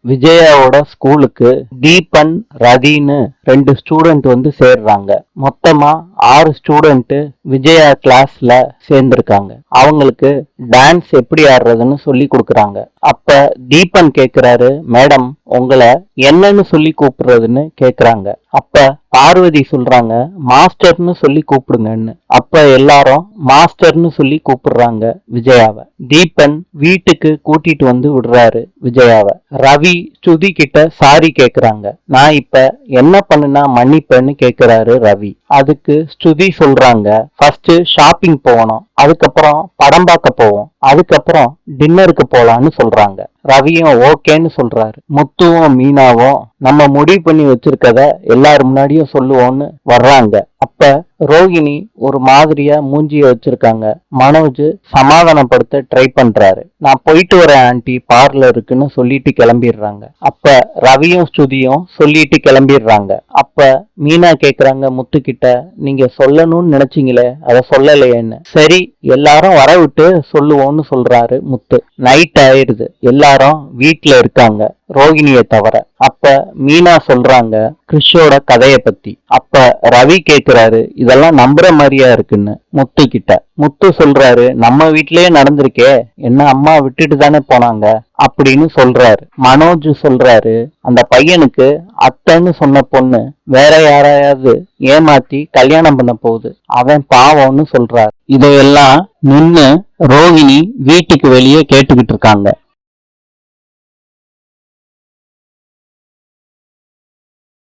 விஜயாவோட ஸ்கூலுக்கு தீபன் ரதின்னு 2 ஸ்டூடெண்ட் வந்து சேர்றாங்க. மொத்தமா 6 ஸ்டூடெண்ட் விஜயா கிளாஸ்ல சேர்ந்திருக்காங்க. அவங்களுக்கு டான்ஸ் எப்படி ஆடுறதுன்னு சொல்லி கொடுக்கறாங்க. அப்ப தீபன் கேக்குறாரு, மேடம் உங்களை என்னன்னு சொல்லி கூப்பிடுறதுன்னு கேக்குறாங்க. அப்ப பார்வதி சொல்றாங்க, மாஸ்டர்னு சொல்லி கூப்பிடுங்கன்னு. அப்ப எல்லாரும் மாஸ்டர்னு சொல்லி கூப்பிடுறாங்க விஜயாவை. தீபன் வீட்டுக்கு கூட்டிட்டு வந்து விடுறாரு விஜயாவை. ரவி ஸ்ருதி கிட்ட சாரி கேக்குறாங்க. நான் இப்ப என்ன பண்ணுனா மன்னிப்பேன்னு கேக்குறாரு ரவி. அதுக்கு ஸ்ருதி சொல்றாங்க, ஃபர்ஸ்ட் ஷாப்பிங் போகணும், அதுக்கப்புறம் படம் பார்க்க போவோம், அதுக்கப்புறம் டின்னருக்கு போலான்னு சொல்றாங்க. ரவியும் ஓகேன்னு சொல்றாரு. முத்துவும் மீனாவும் நம்ம முடிவு பண்ணி வச்சிருக்கத எல்லாரும் முன்னாடியும் சொல்லுவோம்னு வர்றாங்க. அப்ப ரோகிணி ஒரு மாதிரியா மூஞ்சிய வச்சிருக்காங்க. மனோஜ் சமாதானப்படுத்த ட்ரை பண்றாரு. நான் போயிட்டு வரேன் ஆண்டி பார்லருக்குன்னு சொல்லிட்டு கிளம்பிடுறாங்க. அப்ப ரவியும் ஸ்ருதியும் சொல்லிட்டு கிளம்பிடுறாங்க. அப்ப மீனா கேக்குறாங்க முத்து கிட்ட, நீங்க சொல்லணும்னு நினைச்சீங்களே அத சொல்லலையேன்னு. சரி எல்லாரும் வர விட்டு சொல்லுவோம்னு சொல்றாரு முத்து. நைட் ஆயிடுது. எல்லாரும் வீட்டுல இருக்காங்க ரோகிணிய தவிர. அப்ப மீனா சொல்றாங்க கிறிஷோட கதைய பத்தி. அப்ப ரவி கேக்குறாரு, இதெல்லாம் நம்புற மாதிரியா இருக்குன்னு முத்து கிட்ட. முத்து சொல்றாரு, நம்ம வீட்லயே நடந்திருக்கே, என்ன அம்மா விட்டுட்டு தானே போனாங்க அப்படின்னு சொல்றாரு. மனோஜ் சொல்றாரு, அந்த பையனுக்கு அத்தைன்னு சொன்ன பொண்ணு வேற யாரையாவது ஏமாத்தி கல்யாணம் பண்ண போகுது, அவன் பாவம்னு சொல்றாரு. இதையெல்லாம் நின்னு ரோகிணி வீட்டுக்கு வெளியே கேட்டுக்கிட்டு இருக்காங்க.